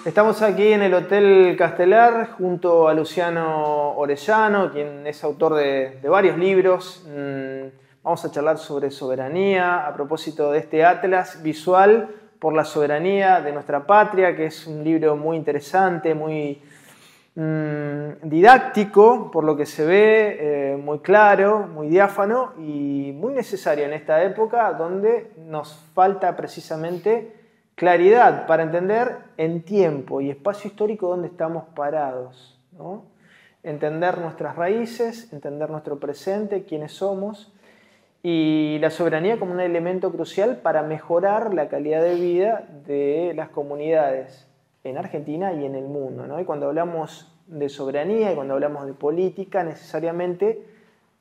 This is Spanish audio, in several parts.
Estamos aquí en el Hotel Castelar junto a Luciano Orellano, quien es autor de varios libros. Vamos a charlar sobre soberanía a propósito de este Atlas visual por la soberanía de nuestra patria, que es un libro muy interesante, muy didáctico, por lo que se ve, muy claro, muy diáfano y muy necesario en esta época donde nos falta precisamente claridad para entender en tiempo y espacio histórico dónde estamos parados, ¿no? Entender nuestras raíces, entender nuestro presente, quiénes somos, y la soberanía como un elemento crucial para mejorar la calidad de vida de las comunidades en Argentina y en el mundo, ¿no? Y cuando hablamos de soberanía y cuando hablamos de política, necesariamente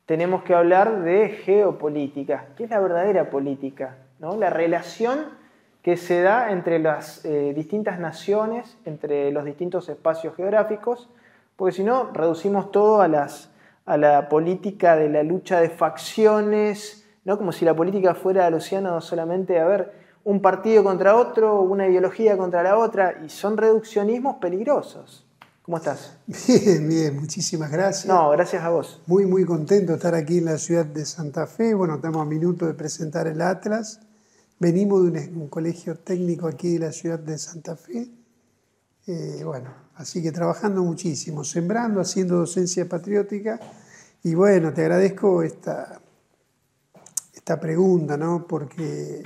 tenemos que hablar de geopolítica. ¿Qué es la verdadera política, ¿no? La relación que se da entre las distintas naciones, entre los distintos espacios geográficos, porque si no, reducimos todo a la política de la lucha de facciones, ¿no? Como si la política fuera, Luciano, solamente un partido contra otro, una ideología contra la otra, y son reduccionismos peligrosos. ¿Cómo estás? Bien, bien, muchísimas gracias. No, gracias a vos. Muy, muy contento de estar aquí en la ciudad de Santa Fe. Bueno, estamos a minutos de presentar el Atlas. Venimos de un colegio técnico aquí de la ciudad de Santa Fe. Así que trabajando muchísimo, sembrando, haciendo docencia patriótica. Y bueno, te agradezco esta pregunta, ¿no? Porque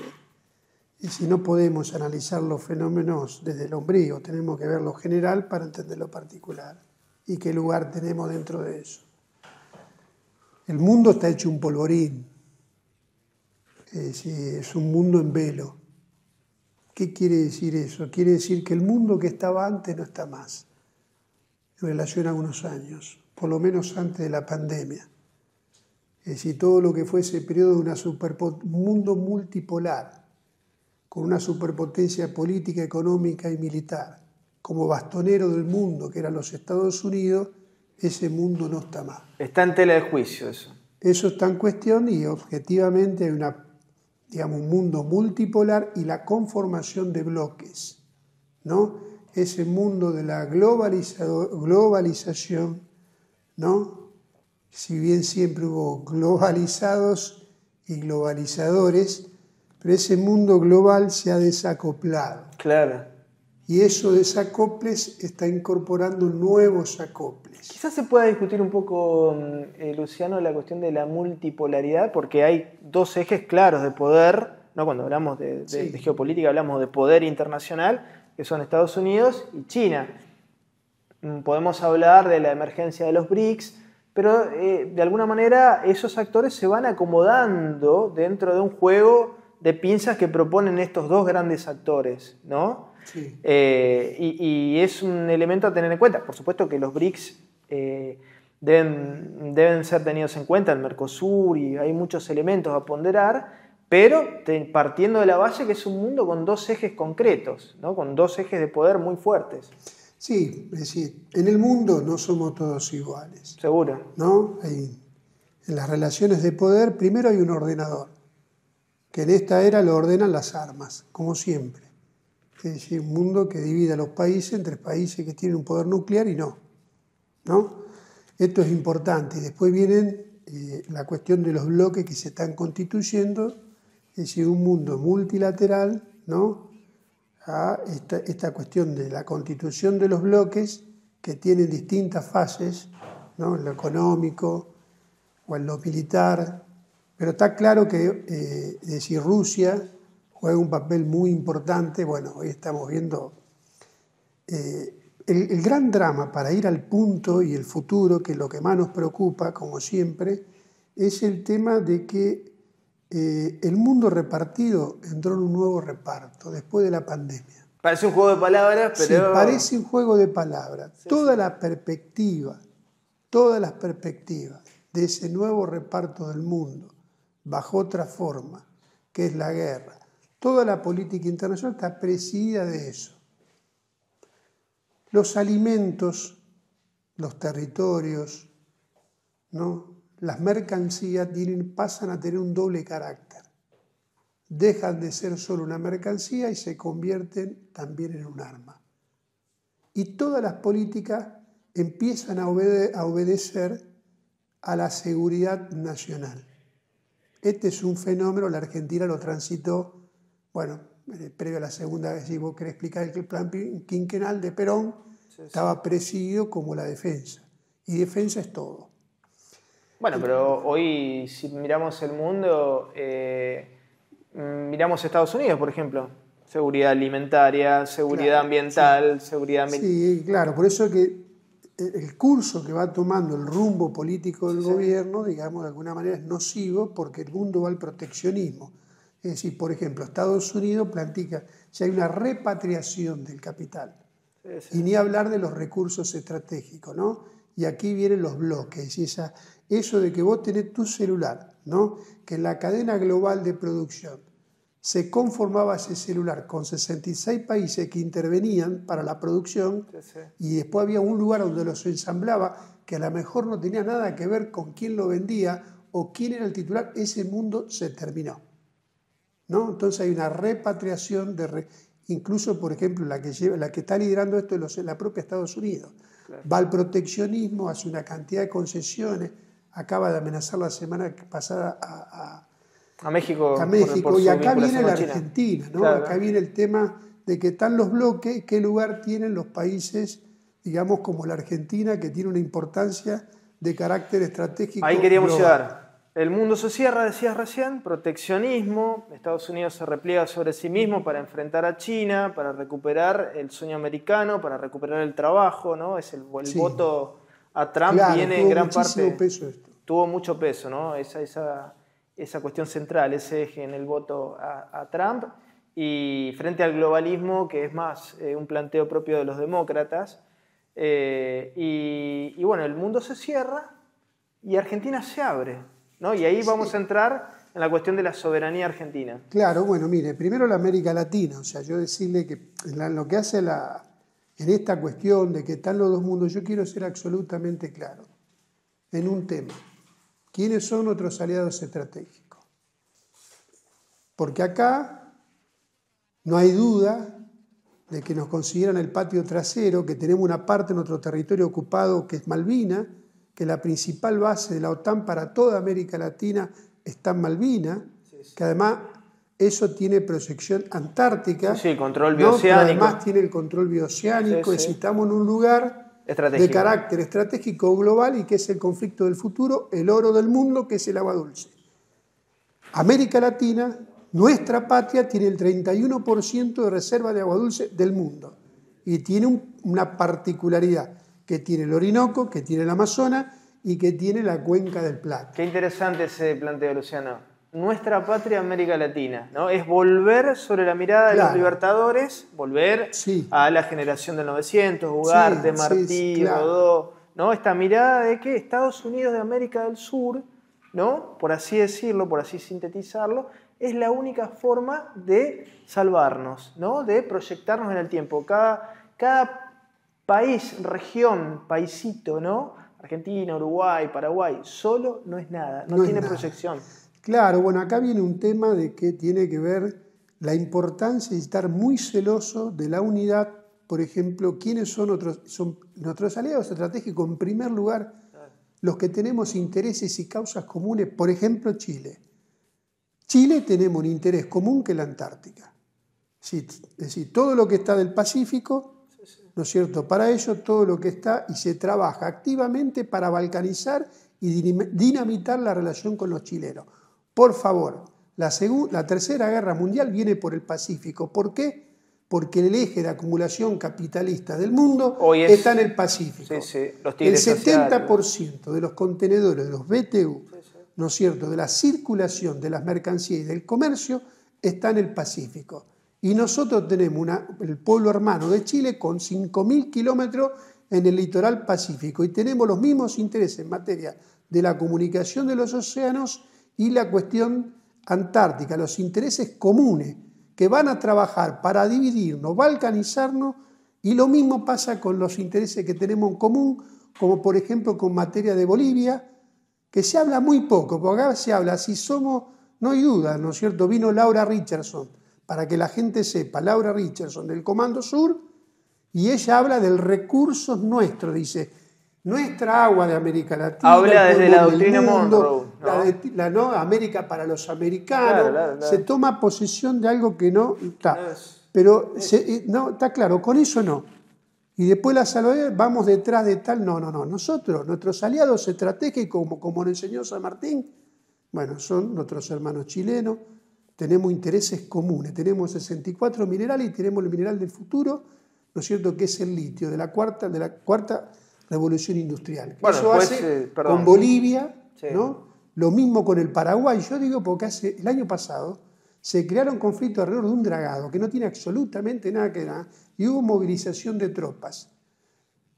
si no podemos analizar los fenómenos desde el ombligo, tenemos que ver lo general para entender lo particular y qué lugar tenemos dentro de eso. El mundo está hecho un polvorín. Es un mundo en velo. ¿Qué quiere decir eso? Quiere decir que el mundo que estaba antes no está más, en relación a unos años, por lo menos antes de la pandemia. Es decir, todo lo que fue ese periodo de un mundo multipolar, con una superpotencia política, económica y militar, como bastonero del mundo, que eran los Estados Unidos, ese mundo no está más. Está en tela de juicio eso. Eso está en cuestión y objetivamente hay un mundo multipolar y la conformación de bloques, ¿no? Ese mundo de la globalización, ¿no? Si bien siempre hubo globalizados y globalizadores, pero ese mundo global se ha desacoplado. Claro. Y esos desacoples está incorporando nuevos acoples. Quizás se pueda discutir un poco, Luciano, la cuestión de la multipolaridad, porque hay dos ejes claros de poder, ¿no? Cuando hablamos de geopolítica hablamos de poder internacional, que son Estados Unidos y China. Podemos hablar de la emergencia de los BRICS, pero de alguna manera esos actores se van acomodando dentro de un juego de pinzas que proponen estos dos grandes actores, ¿no? Sí. Y es un elemento a tener en cuenta. Por supuesto que los BRICS deben ser tenidos en cuenta, el Mercosur, y hay muchos elementos a ponderar, pero partiendo de la base que es un mundo con dos ejes concretos, ¿no? Con dos ejes de poder muy fuertes. Sí, es decir, en el mundo no somos todos iguales. Seguro. ¿No? En las relaciones de poder, primero hay un ordenador, que en esta era lo ordenan las armas, como siempre. Es decir, un mundo que divide a los países entre países que tienen un poder nuclear y no. Esto es importante. Y después viene la cuestión de los bloques que se están constituyendo, es decir, un mundo multilateral, ¿no? A esta cuestión de la constitución de los bloques que tienen distintas fases, ¿no? En lo económico o en lo militar. Pero está claro que es decir, Rusia juega un papel muy importante. Bueno, hoy estamos viendo el gran drama para ir al punto y el futuro, que es lo que más nos preocupa, como siempre, es el tema de que el mundo repartido entró en un nuevo reparto después de la pandemia. Parece un juego de palabras, pero... Sí, parece un juego de palabras. Sí, todas las perspectivas de ese nuevo reparto del mundo, bajo otra forma, que es la guerra, toda la política internacional está presidida de eso. Los alimentos, los territorios, ¿no? Las mercancías pasan a tener un doble carácter. dejan de ser solo una mercancía y se convierten también en un arma. Y todas las políticas empiezan a obedecer a la seguridad nacional. Este es un fenómeno, la Argentina lo transitó, bueno, previo a la Segunda Guerra, si vos querés explicar el plan quinquenal de Perón, estaba presidido como la defensa. Y defensa es todo. Bueno, pero hoy si miramos el mundo, miramos Estados Unidos, por ejemplo. Seguridad alimentaria, seguridad ambiental, seguridad... Sí, claro, por eso que el curso que va tomando el rumbo político del gobierno, digamos, de alguna manera es nocivo porque el mundo va al proteccionismo. Es decir, por ejemplo, Estados Unidos plantea si hay una repatriación del capital. Y ni hablar de los recursos estratégicos, ¿no? Y aquí vienen los bloques, y eso de que vos tenés tu celular, ¿no? Que en la cadena global de producción se conformaba ese celular con 66 países que intervenían para la producción y después había un lugar donde los ensamblaba que a lo mejor no tenía nada que ver con quién lo vendía o quién era el titular, ese mundo se terminó, ¿no? Entonces hay una repatriación incluso, por ejemplo, la que está liderando esto es la propia Estados Unidos. Claro. Va al proteccionismo, hace una cantidad de concesiones, acaba de amenazar la semana pasada a México. Por y acá viene la Argentina, ¿no? Claro. Acá viene el tema de que están los bloques, qué lugar tienen los países, digamos, como la Argentina, que tiene una importancia de carácter estratégico. Ahí queríamos llegar. El mundo se cierra, decías recién, proteccionismo, Estados Unidos se repliega sobre sí mismo para enfrentar a China, para recuperar el sueño americano, para recuperar el trabajo, ¿no? Es el voto a Trump, claro, viene en gran parte... Peso esto. Tuvo mucho peso, ¿no? Esa cuestión central, ese eje en el voto a Trump, y frente al globalismo, que es más un planteo propio de los demócratas. Y bueno, el mundo se cierra y Argentina se abre, ¿no? Y ahí vamos a entrar en la cuestión de la soberanía argentina. Claro, bueno, mire, primero la América Latina, o sea, yo decirle que lo que hace en esta cuestión de que están los dos mundos, yo quiero ser absolutamente claro en un tema. ¿Quiénes son nuestros aliados estratégicos? Porque acá no hay duda de que nos consideran el patio trasero, que tenemos una parte de nuestro territorio ocupado que es Malvinas, que la principal base de la OTAN para toda América Latina está en Malvinas, que además eso tiene proyección antártica. Sí, control bioceánico. Pero además tiene el control bioceánico, estamos en un lugar de carácter estratégico global y que es el conflicto del futuro, el oro del mundo, que es el agua dulce. América Latina, nuestra patria, tiene el 31% de reserva de agua dulce del mundo y tiene una particularidad, que tiene el Orinoco, que tiene el Amazonas y que tiene la cuenca del Plata. Qué interesante ese planteo, Luciano. Nuestra patria, América Latina, ¿no? Es volver sobre la mirada de los libertadores, volver a la generación del 900, Ugarte, Martí, Rodó, ¿no? Esta mirada de que Estados Unidos de América del Sur, ¿no? Por así decirlo, por así sintetizarlo, es la única forma de salvarnos, ¿no? De proyectarnos en el tiempo. Cada país, región, paisito, ¿no? Argentina, Uruguay, Paraguay, solo no es nada, no tiene proyección. Claro, bueno, acá viene un tema de que tiene que ver la importancia de estar muy celoso de la unidad. Por ejemplo, ¿quiénes son nuestros aliados estratégicos? En primer lugar, los que tenemos intereses y causas comunes, por ejemplo, Chile. Chile tenemos un interés común que la Antártica. Es decir, todo lo que está del Pacífico, ¿no es cierto? Para ello, todo lo que está y se trabaja activamente para balcanizar y dinamitar la relación con los chilenos. Por favor, la Tercera Guerra Mundial viene por el Pacífico. ¿Por qué? Porque el eje de acumulación capitalista del mundo está en el Pacífico. El 70% de los contenedores, de los BTU, ¿no es cierto?, de la circulación de las mercancías y del comercio está en el Pacífico. Y nosotros tenemos el pueblo hermano de Chile con 5.000 kilómetros en el litoral pacífico y tenemos los mismos intereses en materia de la comunicación de los océanos y la cuestión antártica, los intereses comunes que van a trabajar para dividirnos, balcanizarnos, y lo mismo pasa con los intereses que tenemos en común, como por ejemplo con materia de Bolivia, que se habla muy poco, porque acá se habla si somos no hay duda, ¿no es cierto? Vino Laura Richardson, para que la gente sepa, Laura Richardson del Comando Sur, y ella habla del recursos nuestros, dice, nuestra agua de América Latina. Habla desde la doctrina Monroe, ¿no? ¿no? América para los americanos. Claro. Se toma posesión de algo que no está. Pero no, está claro, con eso no. Y después la salvadoreña, vamos detrás de tal. No. Nosotros, nuestros aliados estratégicos, como nos enseñó San Martín, bueno, son nuestros hermanos chilenos. Tenemos intereses comunes. Tenemos 64 minerales y tenemos el mineral del futuro, ¿no es cierto?, que es el litio, de la cuarta revolución industrial. Bueno, eso hace con Bolivia, sí, ¿no? Lo mismo con el Paraguay. Yo digo porque el año pasado se crearon conflictos alrededor de un dragado que no tiene absolutamente nada que ver y hubo movilización de tropas.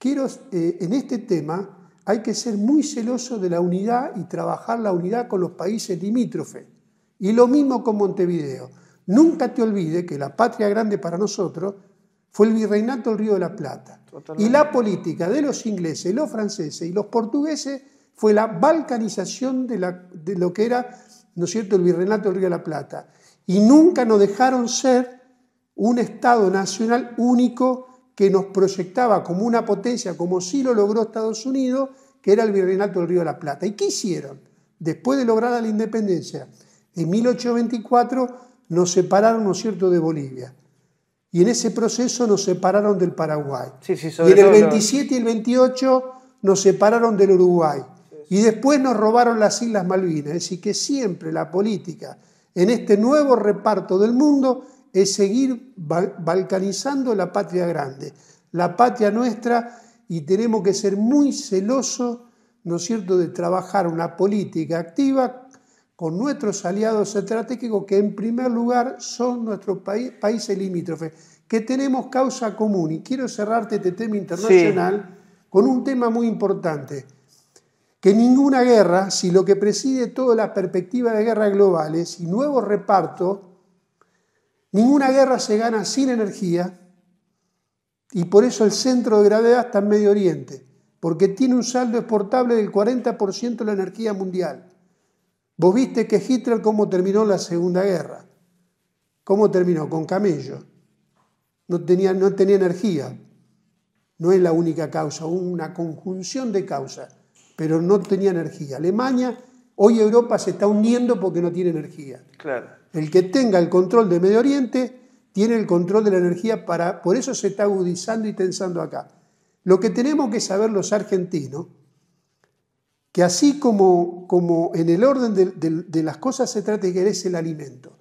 En este tema hay que ser muy celoso de la unidad y trabajar la unidad con los países limítrofes. Y lo mismo con Montevideo. Nunca te olvides que la patria grande para nosotros fue el virreinato del Río de la Plata. Totalmente. Y la política de los ingleses, los franceses y los portugueses fue la balcanización de lo que era, ¿no es cierto?, el virreinato del Río de la Plata. Y nunca nos dejaron ser un Estado nacional único que nos proyectaba como una potencia, como sí lo logró Estados Unidos, que era el virreinato del Río de la Plata. ¿Y qué hicieron? Después de lograr la independencia, en 1824 nos separaron, ¿no es cierto?, de Bolivia. Y en ese proceso nos separaron del Paraguay. Sí, y en el 27 y el 28 nos separaron del Uruguay. Sí. Y después nos robaron las Islas Malvinas. Es decir, que siempre la política en este nuevo reparto del mundo es seguir balcanizando la patria grande, la patria nuestra, y tenemos que ser muy celosos, ¿no es cierto?, de trabajar una política activa con nuestros aliados estratégicos, que en primer lugar son nuestros países limítrofes, que tenemos causa común. Y quiero cerrarte este tema internacional con un tema muy importante, que ninguna guerra, si lo que preside toda la perspectiva de guerras globales y nuevos repartos, ninguna guerra se gana sin energía, y por eso el centro de gravedad está en Medio Oriente, porque tiene un saldo exportable del 40% de la energía mundial. Vos viste que Hitler cómo terminó la Segunda Guerra. ¿Cómo terminó? Con camello. No tenía energía. No es la única causa, una conjunción de causas, pero no tenía energía. Alemania, hoy Europa se está hundiendo porque no tiene energía. Claro. El que tenga el control de Medio Oriente tiene el control de la energía, por eso se está agudizando y tensando acá. Lo que tenemos que saber los argentinos, que así como en el orden de las cosas se trata de que es el alimento.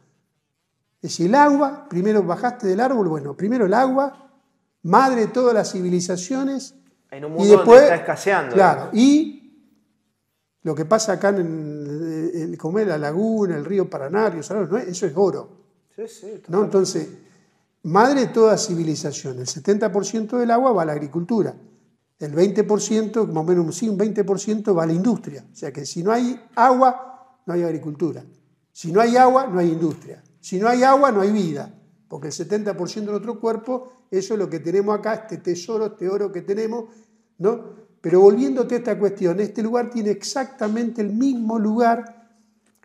Es decir, el agua, primero bajaste del árbol, bueno, primero el agua, madre de todas las civilizazaciones. En un mundo y después, donde está escaseando. Claro, y lo que pasa acá en la laguna, el río Paraná, ¿no? Eso es oro. Sí, ¿no? Entonces, madre de toda civilización, el 70% del agua va a la agricultura. El 20%, más o menos sí, un 20% va a la industria. O sea que si no hay agua, no hay agricultura. Si no hay agua, no hay industria. Si no hay agua, no hay vida. Porque el 70% de nuestro cuerpo, eso es lo que tenemos acá, este tesoro, este oro que tenemos, ¿no? Pero volviéndote a esta cuestión, este lugar tiene exactamente el mismo lugar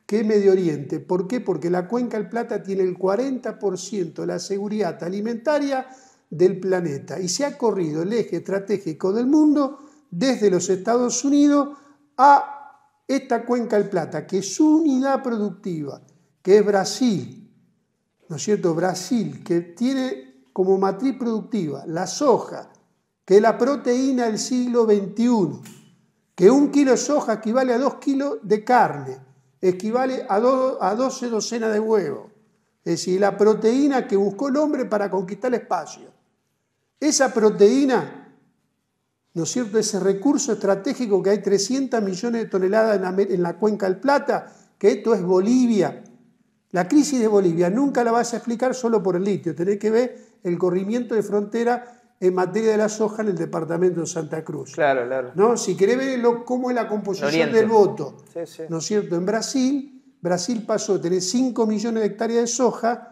que Medio Oriente. ¿Por qué? Porque la Cuenca del Plata tiene el 40% de la seguridad alimentaria del planeta y se ha corrido el eje estratégico del mundo desde los Estados Unidos a esta Cuenca del Plata, que es su unidad productiva, que es Brasil, ¿no es cierto? Brasil, que tiene como matriz productiva la soja, que es la proteína del siglo XXI, que 1 kilo de soja equivale a 2 kilos de carne, equivale a 12 docenas de huevos. Es decir, la proteína que buscó el hombre para conquistar el espacio. Esa proteína, ¿no es cierto?, ese recurso estratégico que hay 300 millones de toneladas en la Cuenca del Plata, que esto es Bolivia. La crisis de Bolivia nunca la vas a explicar solo por el litio, tenés que ver el corrimiento de frontera en materia de la soja en el departamento de Santa Cruz. Claro. ¿No? Si querés ver cómo es la composición del voto, sí. ¿No es cierto? En Brasil pasó a tener 5 millones de hectáreas de soja,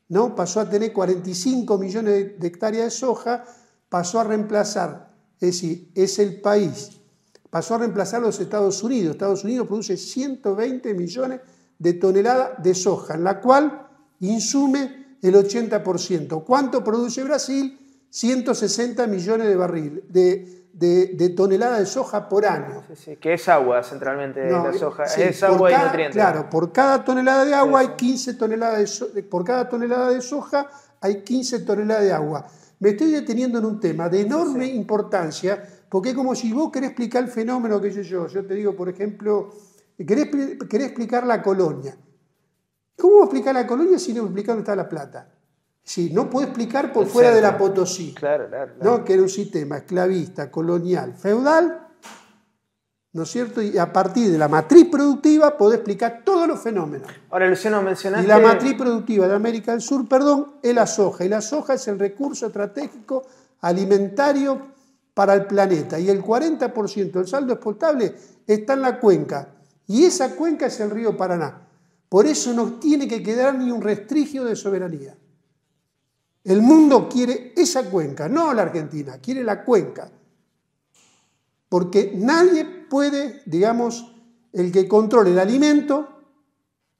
¿no? Pasó a tener 45 millones de hectáreas de soja, pasó a reemplazar, es decir, es el país, pasó a reemplazar a los Estados Unidos. Estados Unidos produce 120 millones de tonelada de soja, en la cual insume el 80%. ¿Cuánto produce Brasil? 160 millones de barriles, de toneladas de soja por año. Que es agua centralmente la soja, es agua y nutrientes. Claro, por cada tonelada de agua hay 15 toneladas por cada tonelada de soja hay 15 toneladas de agua. Me estoy deteniendo en un tema de enorme importancia, porque es como si vos querés explicar el fenómeno que yo te digo, por ejemplo, querés explicar la colonia. ¿Cómo voy a explicar la colonia si no me explicar dónde está la plata? Sí, no puedo explicar por fuera de la Potosí, claro. ¿no? Que era un sistema esclavista, colonial, feudal, ¿no es cierto? Y a partir de la matriz productiva podés explicar todos los fenómenos. Ahora, Luciano, mencionaste... Y la matriz productiva de América del Sur, es la soja. Y la soja es el recurso estratégico alimentario para el planeta. Y el 40% del saldo exportable está en la cuenca. Y esa cuenca es el río Paraná. Por eso no tiene que quedar ni un resquicio de soberanía. El mundo quiere esa cuenca, no la Argentina, quiere la cuenca. Porque nadie puede, digamos, el que controle el alimento,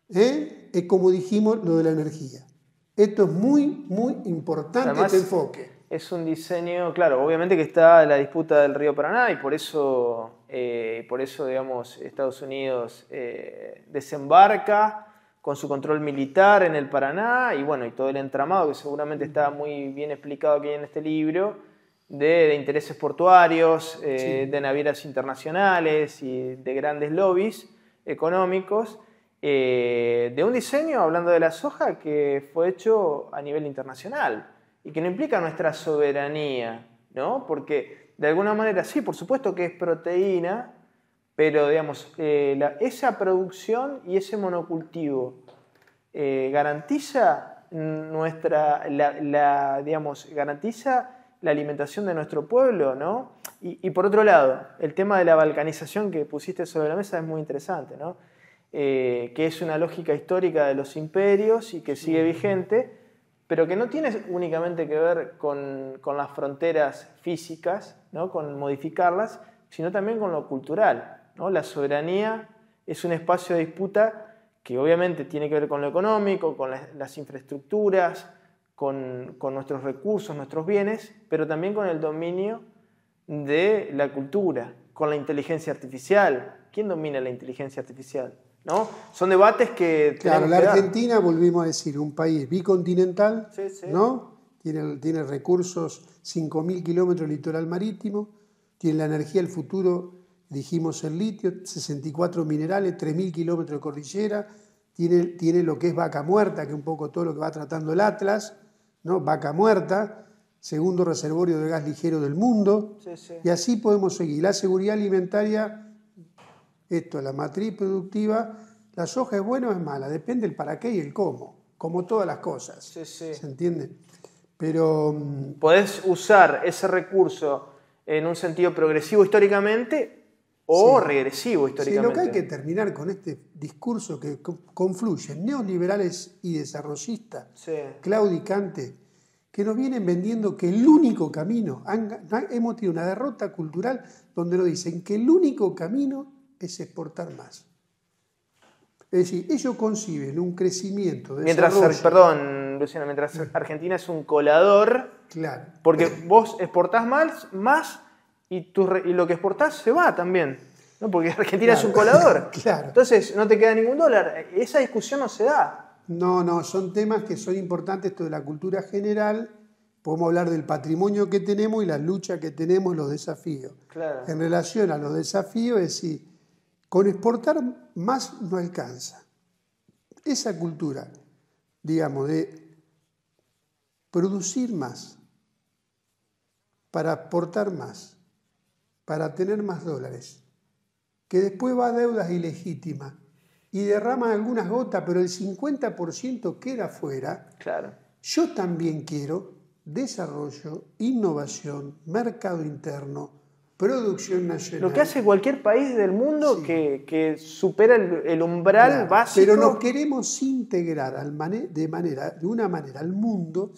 es como dijimos lo de la energía. Esto es muy, muy importante. Además, este enfoque. Es un diseño, claro, obviamente que está la disputa del río Paraná y por eso digamos, Estados Unidos desembarca con su control militar en el Paraná y bueno, y todo el entramado que seguramente está muy bien explicado aquí en este libro, de intereses portuarios, de navieras internacionales y de grandes lobbies económicos, de un diseño, hablando de la soja, que fue hecho a nivel internacional y que no implica nuestra soberanía, ¿no? Porque de alguna manera sí, por supuesto que es proteína, pero digamos, esa producción y ese monocultivo garantiza garantiza la alimentación de nuestro pueblo, ¿no? Y por otro lado, el tema de la balcanización que pusiste sobre la mesa es muy interesante, ¿no? Que es una lógica histórica de los imperios y que sigue vigente, pero que no tiene únicamente que ver con las fronteras físicas, ¿no? Con modificarlas, sino también con lo cultural, ¿no? La soberanía es un espacio de disputa que obviamente tiene que ver con lo económico, con las infraestructuras, con nuestros recursos, nuestros bienes, pero también con el dominio de la cultura, con la inteligencia artificial. ¿Quién domina la inteligencia artificial? ¿No? Son debates que... Claro, la Argentina, volvimos a decir, un país bicontinental, ¿no? Tiene recursos, 5.000 kilómetros de litoral marítimo, tiene la energía del futuro, dijimos el litio, 64 minerales, 3.000 kilómetros de cordillera, tiene lo que es Vaca Muerta, que es un poco todo lo que va tratando el Atlas, ¿no? Vaca Muerta, segundo reservorio de gas ligero del mundo, y así podemos seguir. La seguridad alimentaria, esto, la matriz productiva, la soja es buena o es mala, depende el para qué y el cómo, como todas las cosas, ¿se entiende? Pero... podés usar ese recurso en un sentido progresivo históricamente o regresivo históricamente. Sí, lo que hay que terminar con este discurso que confluyen neoliberales y desarrollistas, claudicantes, que nos vienen vendiendo que el único camino, hemos tenido una derrota cultural donde nos dicen que el único camino es exportar más. Es decir, ellos conciben un crecimiento de desarrollo. Perdón, Luciano, mientras Argentina es un colador, claro, porque vos exportás más y lo que exportás se va también, ¿no? Porque Argentina es un colador. Claro. Entonces no te queda ningún dólar. Esa discusión no se da. No, son temas que son importantes, esto de la cultura general. Podemos hablar del patrimonio que tenemos y las luchas que tenemos, los desafíos. Claro. En relación a los desafíos, es decir, con exportar más no alcanza. Esa cultura, digamos, de producir más, para exportar más, para tener más dólares, que después va a deudas ilegítimas y derrama algunas gotas, pero el 50% queda afuera. Claro. Yo también quiero desarrollo, innovación, mercado interno, producción nacional. Lo que hace cualquier país del mundo que supera el umbral básico. Pero nos queremos integrar de una manera al mundo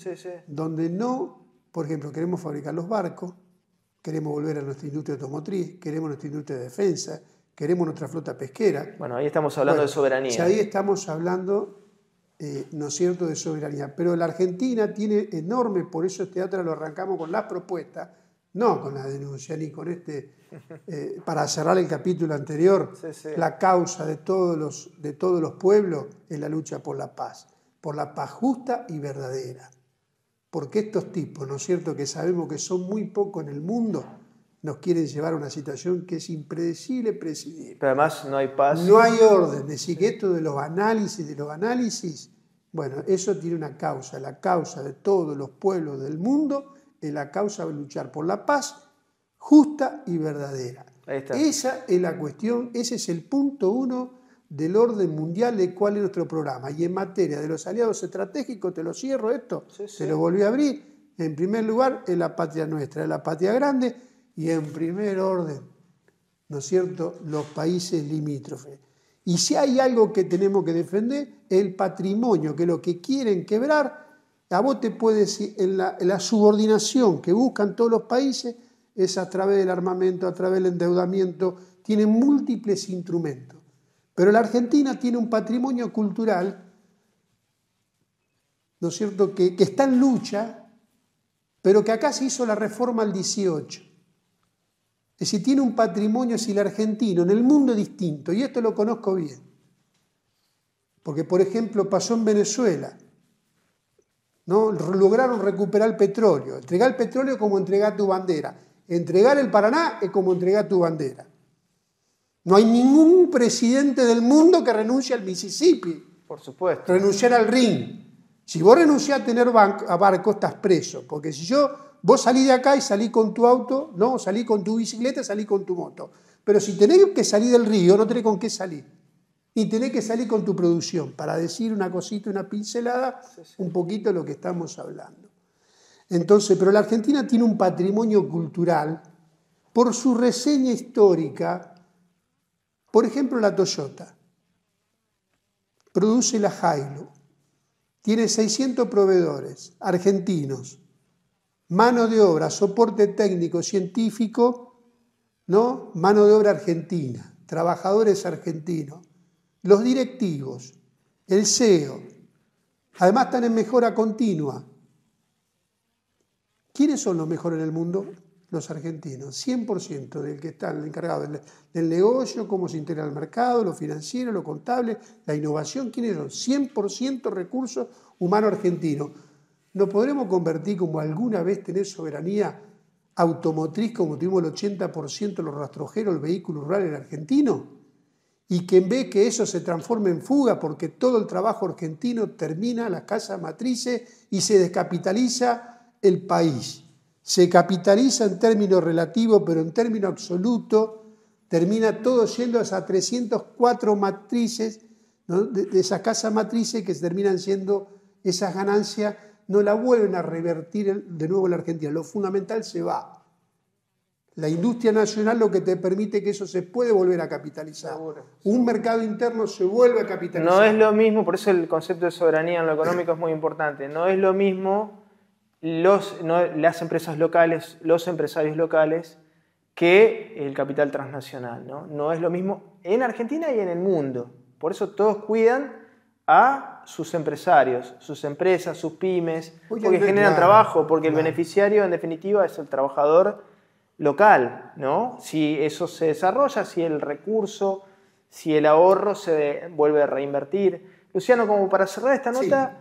donde no, por ejemplo, queremos fabricar los barcos, queremos volver a nuestra industria automotriz, queremos nuestra industria de defensa, queremos nuestra flota pesquera. Bueno, ahí estamos hablando de soberanía. Ya ahí estamos hablando, ¿no es cierto?, de soberanía. Pero la Argentina tiene enorme, por eso este teatro lo arrancamos con las propuestas, no con la denuncia, ni con para cerrar el capítulo anterior, la causa de todos los pueblos es la lucha por la paz justa y verdadera. Porque estos tipos, ¿no es cierto?, que sabemos que son muy pocos en el mundo, nos quieren llevar a una situación que es impredecible, presidible. Pero además no hay paz. No hay orden. Es decir, que esto de los análisis, bueno, eso tiene una causa. La causa de todos los pueblos del mundo es la causa de luchar por la paz justa y verdadera. Ahí está. Esa es la cuestión, ese es el punto 1 del orden mundial de cuál es nuestro programa. Y en materia de los aliados estratégicos, te lo cierro esto, te lo volví a abrir. En primer lugar, es la patria nuestra, es la patria grande, y en primer orden, ¿no es cierto?, los países limítrofes. Y si hay algo que tenemos que defender, el patrimonio, que es lo que quieren quebrar, a vos te puede decir, en la subordinación que buscan todos los países, es a través del armamento, a través del endeudamiento, tienen múltiples instrumentos. Pero la Argentina tiene un patrimonio cultural, ¿no es cierto?, que está en lucha, pero que acá se hizo la reforma al 18. Es decir, tiene un patrimonio, si el argentino, en el mundo es distinto, y esto lo conozco bien. Porque, por ejemplo, pasó en Venezuela, ¿no? Lograron recuperar el petróleo. Entregar el petróleo es como entregar tu bandera. Entregar el Paraná es como entregar tu bandera. No hay ningún presidente del mundo que renuncie al Mississippi. Por supuesto. Renunciar al Rin. Si vos renunciás a tener barco, estás preso. Porque si vos salís de acá y salís con tu auto, no, salís con tu bicicleta, salís con tu moto. Pero si tenés que salir del río, no tenés con qué salir. Ni tenés que salir con tu producción. Para decir una cosita, una pincelada, un poquito de lo que estamos hablando. Entonces, pero la Argentina tiene un patrimonio cultural por su reseña histórica. Por ejemplo, la Toyota. Produce la Hilux. Tiene 600 proveedores argentinos. Mano de obra, soporte técnico, científico, ¿no? Mano de obra argentina, trabajadores argentinos, los directivos, el CEO. Además están en mejora continua. ¿Quiénes son los mejores en el mundo? Los argentinos. 100% del que están encargados del negocio, cómo se integra el mercado, lo financiero, lo contable, la innovación. ¿Quiénes son? 100% recursos humanos argentinos. ¿Nos podremos convertir, como alguna vez tener soberanía automotriz, como tuvimos el 80% de los rastrojeros, el vehículo rural en argentino? Y que en vez que eso se transforme en fuga, porque todo el trabajo argentino termina en las casas matrices y se descapitaliza el país. Se capitaliza en términos relativos, pero en términos absolutos termina todo yendo a esas 304 matrices, ¿no? de esas casas matrices que terminan siendo esas ganancias, no la vuelven a revertir de nuevo en la Argentina. Lo fundamental se va. La industria nacional lo que te permite que eso se puede volver a capitalizar. Un mercado interno se vuelve a capitalizar. No es lo mismo, por eso el concepto de soberanía en lo económico es muy importante. No es lo mismo las empresas locales, los empresarios locales, que el capital transnacional, ¿no? No es lo mismo en Argentina y en el mundo. Por eso todos cuidan a sus empresarios, sus empresas, sus pymes, porque generan trabajo, porque el beneficiario en definitiva es el trabajador local, ¿no? Si eso se desarrolla, si el recurso, si el ahorro se vuelve a reinvertir. Luciano, como para cerrar esta nota,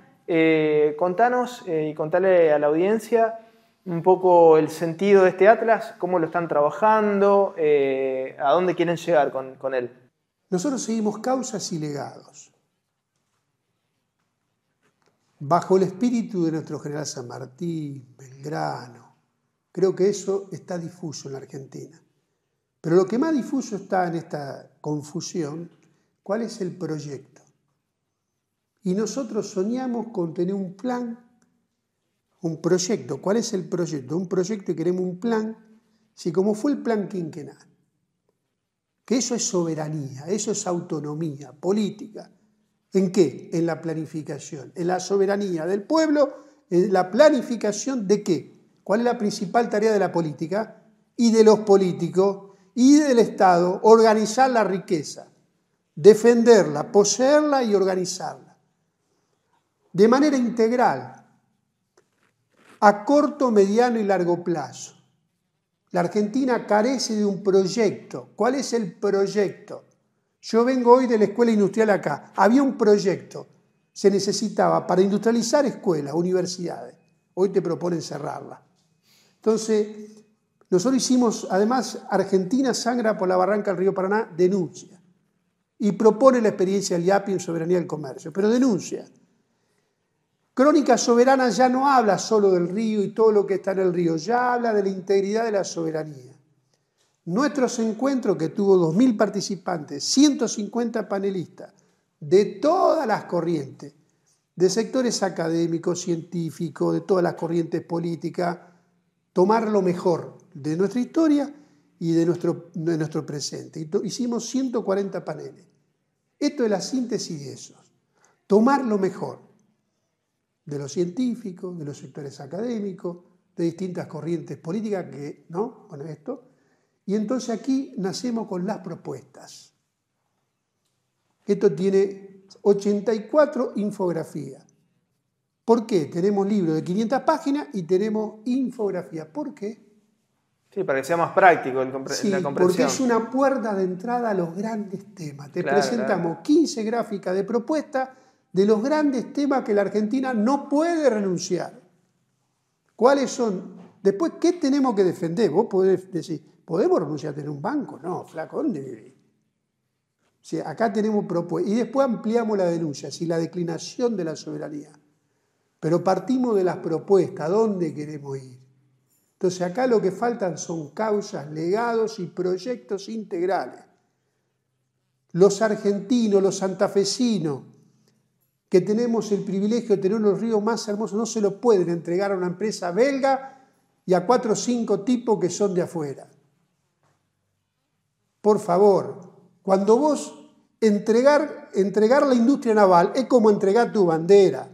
contanos y contale a la audiencia un poco el sentido de este atlas, cómo lo están trabajando, a dónde quieren llegar con él. Nosotros seguimos causas y legados. Bajo el espíritu de nuestro general San Martín, Belgrano. Creo que eso está difuso en la Argentina. Pero lo que más difuso está en esta confusión, ¿cuál es el proyecto? Y nosotros soñamos con tener un plan, un proyecto. ¿Cuál es el proyecto? Un proyecto y queremos un plan, si como fue el plan quinquenal. Que eso es soberanía, eso es autonomía política. ¿En qué? En la planificación, en la soberanía del pueblo, en la planificación de qué. ¿Cuál es la principal tarea de la política y de los políticos? y del Estado organizar la riqueza, defenderla, poseerla y organizarla de manera integral, a corto, mediano y largo plazo. La Argentina carece de un proyecto. ¿Cuál es el proyecto? Yo vengo hoy de la escuela industrial acá. Había un proyecto. Se necesitaba para industrializar escuelas, universidades. Hoy te proponen cerrarla. Entonces, nosotros hicimos, además, Argentina sangra por la barranca del río Paraná, denuncia. Y propone la experiencia del IAPI en soberanía del comercio, pero denuncia. Crónica Soberana ya no habla solo del río y todo lo que está en el río, ya habla de la integridad de la soberanía. Nuestros encuentros, que tuvo 2.000 participantes, 150 panelistas, de todas las corrientes, de sectores académicos, científicos, de todas las corrientes políticas, tomar lo mejor de nuestra historia y de nuestro presente. Hicimos 140 paneles. Esto es la síntesis de esos. Tomar lo mejor de los científicos, de los sectores académicos, de distintas corrientes políticas que, ¿no? Con esto. Y entonces aquí nacemos con las propuestas. Esto tiene 84 infografías. ¿Por qué? Tenemos libros de 500 páginas y tenemos infografía. ¿Por qué? Sí, para que sea más práctico la comprensión. Porque es una puerta de entrada a los grandes temas. Te presentamos 15 gráficas de propuestas de los grandes temas que la Argentina no puede renunciar. ¿Cuáles son? Después, ¿qué tenemos que defender? Vos podés decir, ¿podemos renunciar a tener un banco? No, flaco, ¿dónde vivís? O sea, acá tenemos propuestas. Y después ampliamos la denuncia, la declinación de la soberanía. Pero partimos de las propuestas, ¿dónde queremos ir? Entonces acá lo que faltan son causas, legados y proyectos integrales. Los argentinos, los santafesinos, que tenemos el privilegio de tener los ríos más hermosos, no se lo pueden entregar a una empresa belga y a 4 o 5 tipos que son de afuera. Por favor, cuando vos entregar la industria naval es como entregar tu bandera.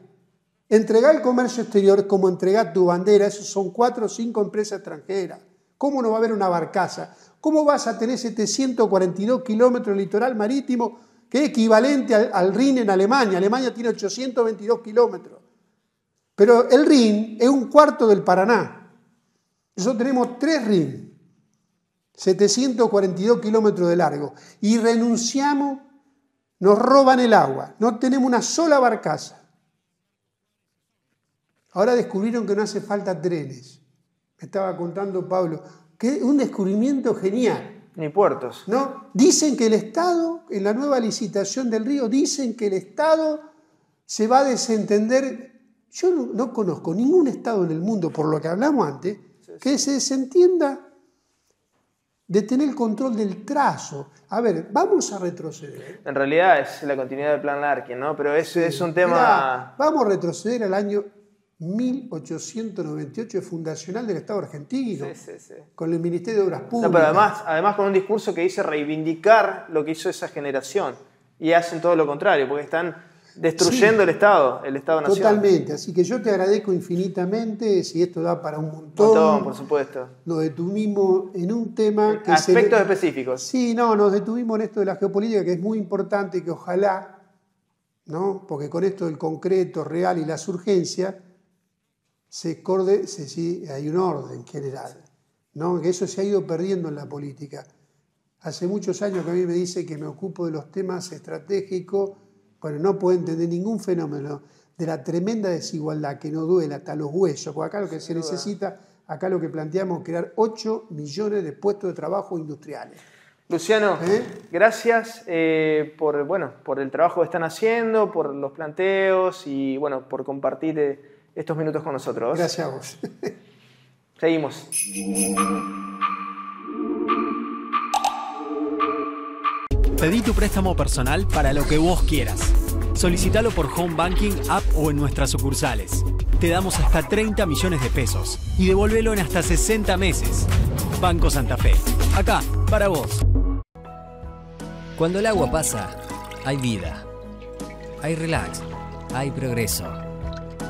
Entregar el comercio exterior es como entregar tu bandera. Esos son 4 o 5 empresas extranjeras. ¿Cómo no va a haber una barcaza? ¿Cómo vas a tener 742 kilómetros de litoral marítimo, que es equivalente al Rin en Alemania? Alemania tiene 822 kilómetros. Pero el Rin es un cuarto del Paraná. Nosotros tenemos 3 Rin, 742 kilómetros de largo. Y renunciamos, nos roban el agua. No tenemos una sola barcaza. Ahora descubrieron que no hace falta trenes. Me estaba contando Pablo, que es un descubrimiento genial. Ni puertos. ¿No? Dicen que el Estado, en la nueva licitación del río, dicen que el Estado se va a desentender. Yo no conozco ningún Estado en el mundo, por lo que hablamos antes, que se desentienda de tener el control del trazo. A ver, vamos a retroceder. En realidad es la continuidad del plan Larkin, ¿no? Pero ese es un tema... Mirá, vamos a retroceder al año 1898, fundacional del Estado argentino, con el Ministerio de Obras Públicas. No, pero además con un discurso que dice reivindicar lo que hizo esa generación, y hacen todo lo contrario, porque están destruyendo el Estado-Nación. Totalmente, así que yo te agradezco infinitamente, si esto da para un montón. Por supuesto. Nos detuvimos en un tema que... Aspectos específicos. Sí, nos detuvimos en esto de la geopolítica, que es muy importante y que ojalá, ¿no? Porque con esto del concreto, real y las urgencias, hay un orden general, ¿no? Que eso se ha ido perdiendo en la política. Hace muchos años que a mí me dice que me ocupo de los temas estratégicos, bueno, no puedo entender ningún fenómeno de la tremenda desigualdad que nos duele hasta los huesos, porque acá lo que se necesita, acá lo que planteamos es crear 8 millones de puestos de trabajo industriales. Luciano, gracias por el trabajo que están haciendo, por los planteos y bueno, por compartir estos minutos con nosotros. Gracias a vos. Seguimos. Pedí tu préstamo personal para lo que vos quieras. Solicítalo por Home Banking, app o en nuestras sucursales. Te damos hasta 30 millones de pesos y devolvelo en hasta 60 meses. Banco Santa Fe. Acá, para vos. Cuando el agua pasa, hay vida. Hay relax. Hay progreso.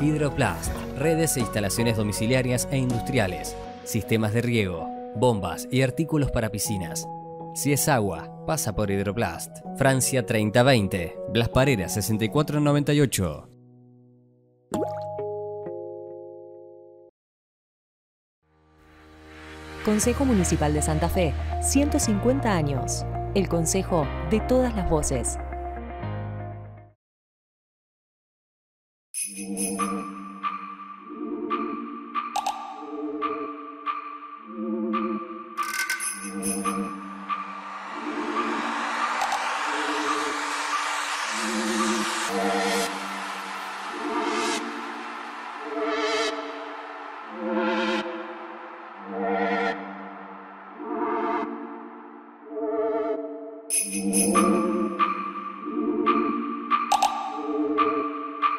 Hidroplast. Redes e instalaciones domiciliarias e industriales. Sistemas de riego. bombas y artículos para piscinas. Si es agua, pasa por Hidroplast. Francia 3020, Blas Parera 6498. Consejo Municipal de Santa Fe, 150 años. El consejo de todas las voces.